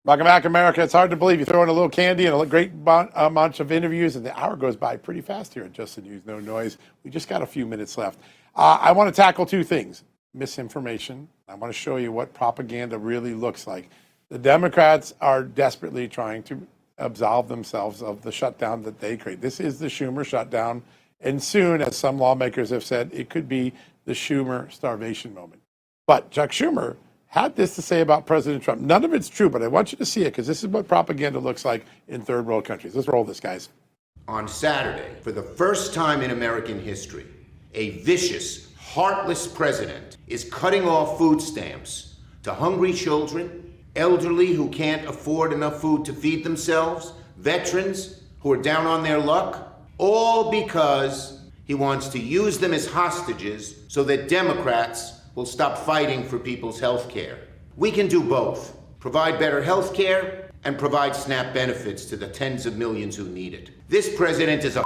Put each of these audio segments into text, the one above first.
Welcome back, America. It's hard to believe you throw in a little candy and a great bunch of interviews, and the hour goes by pretty fast here at Just the News, No Noise. We just got a few minutes left. I want to tackle two things. Misinformation. I want to show you what propaganda really looks like. The Democrats are desperately trying to absolve themselves of the shutdown that they create. This is the Schumer shutdown, and soon, as some lawmakers have said, it could be the Schumer starvation moment. But Chuck Schumer had this to say about President Trump. None of it's true, but I want you to see it because this is what propaganda looks like in third world countries. Let's roll this, guys. On Saturday, for the first time in American history, a vicious, heartless president is cutting off food stamps to hungry children, elderly who can't afford enough food to feed themselves, veterans who are down on their luck, all because he wants to use them as hostages so that Democrats will stop fighting for people's health care. We can do both. Provide better health care and provide SNAP benefits to the tens of millions who need it. This president is a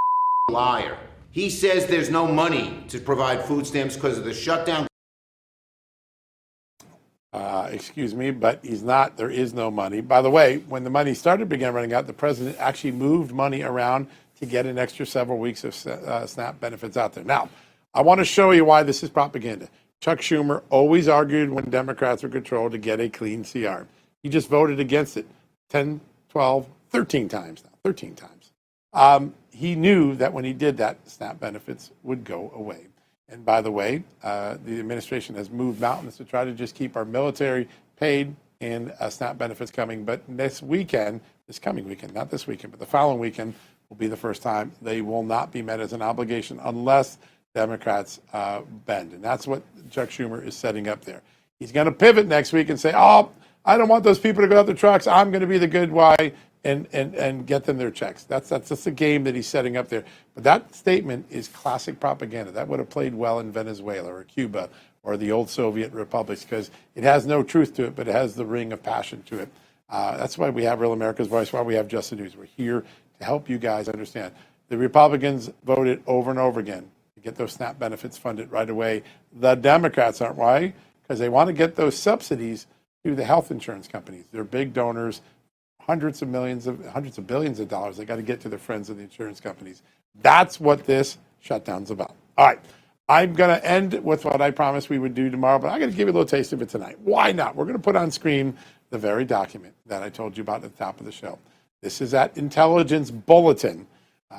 liar. He says there's no money to provide food stamps because of the shutdown. Excuse me, but he's not. There is no money. By the way, when the money began running out, the president actually moved money around to get an extra several weeks of SNAP benefits out there. Now, I want to show you why this is propaganda. Chuck Schumer always argued when Democrats were controlled to get a clean CR. He just voted against it 10, 12, 13 times now, 13 times. He knew that when he did that, SNAP benefits would go away. And by the way, the administration has moved mountains to try to just keep our military paid and SNAP benefits coming. But this coming weekend, not this weekend, but the following weekend will be the first time they will not be met as an obligation unless Democrats bend. And that's what Chuck Schumer is setting up there. He's going to pivot next week and say, oh, I don't want those people to go out the trucks. I'm going to be the good guy and get them their checks. That's just the game that he's setting up there. But that statement is classic propaganda. That would have played well in Venezuela or Cuba or the old Soviet republics because it has no truth to it, but it has the ring of passion to it. That's why we have Real America's Voice, why we have Just the News. We're here to help you guys understand. The Republicans voted over and over again to get those SNAP benefits funded right away. The Democrats aren't. Why? Because they want to get those subsidies to the health insurance companies. They're big donors, hundreds of billions of dollars. They got to get to their friends in the insurance companies. That's what this shutdown's about. All right. I'm going to end with what I promised we would do tomorrow, but I'm going to give you a little taste of it tonight. Why not? We're going to put on screen the very document that I told you about at the top of the show. This is that intelligence bulletin.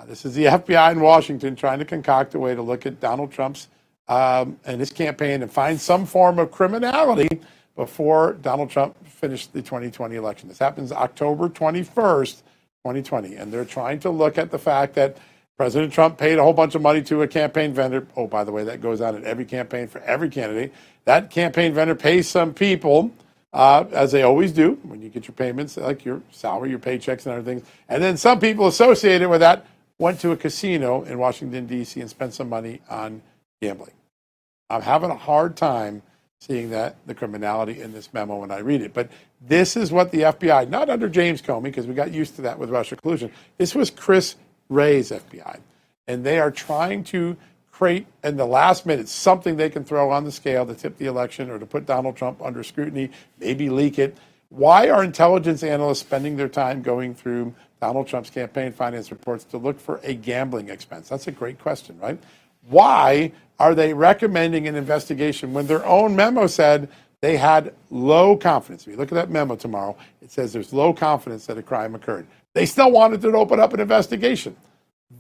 This is the FBI in Washington trying to concoct a way to look at Donald Trump's and his campaign and find some form of criminality before Donald Trump finished the 2020 election. This happens October 21st, 2020. And they're trying to look at the fact that President Trump paid a whole bunch of money to a campaign vendor. Oh, by the way, that goes on in every campaign for every candidate. That campaign vendor pays some people, as they always do, when you get your payments, like your salary, your paychecks and everything. And then some people associated with that went to a casino in Washington, D.C. and spent some money on gambling. I'm having a hard time seeing that, the criminality in this memo when I read it. But this is what the FBI, not under James Comey, because we got used to that with Russia collusion. This was Chris Wray's FBI. And they are trying to create, in the last minute, something they can throw on the scale to tip the election or to put Donald Trump under scrutiny, maybe leak it. Why are intelligence analysts spending their time going through Donald Trump's campaign finance reports to look for a gambling expense? That's a great question, right? Why are they recommending an investigation when their own memo said they had low confidence? If you look at that memo tomorrow, it says there's low confidence that a crime occurred. They still wanted to open up an investigation.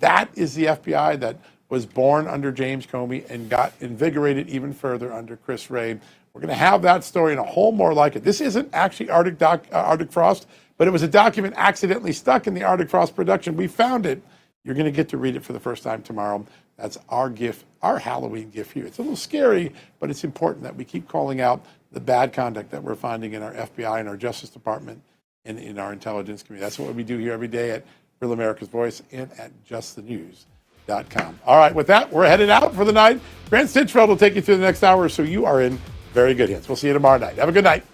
That is the FBI that was born under James Comey and got invigorated even further under Chris Wray. We're going to have that story and a whole more like it. This isn't actually Arctic Frost, but it was a document accidentally stuck in the Arctic Frost production. We found it. You're going to get to read it for the first time tomorrow. That's our gift, our Halloween gift here. It's a little scary, but it's important that we keep calling out the bad conduct that we're finding in our FBI and our Justice Department and in our intelligence community. That's what we do here every day at Real America's Voice and at justthenews.com. All right, with that, we're headed out for the night. Grant Stinchfeld will take you through the next hour, so you are in very good hands. We'll see you tomorrow night. Have a good night.